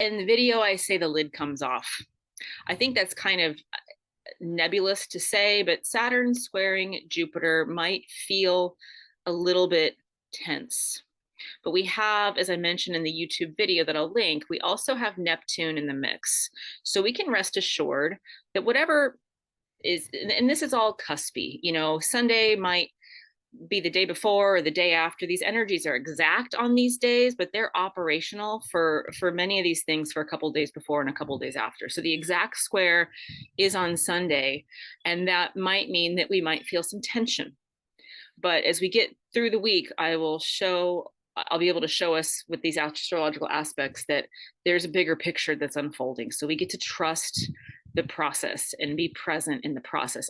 In the video, I say the lid comes off. I think that's kind of nebulous to say, but Saturn squaring Jupiter might feel a little bit tense. But we have, as I mentioned in the YouTube video that I'll link, we also have Neptune in the mix. So we can rest assured that whatever is, and this is all cuspy, Sunday might be the day before or the day after. These energies are exact on these days, but they're operational for many of these things for a couple days before and a couple days after. So the exact square is on Sunday, and that might mean that we might feel some tension. But as we get through the week, I'll be able to show us with these astrological aspects that there's a bigger picture that's unfolding. So we get to trust the process and be present in the process.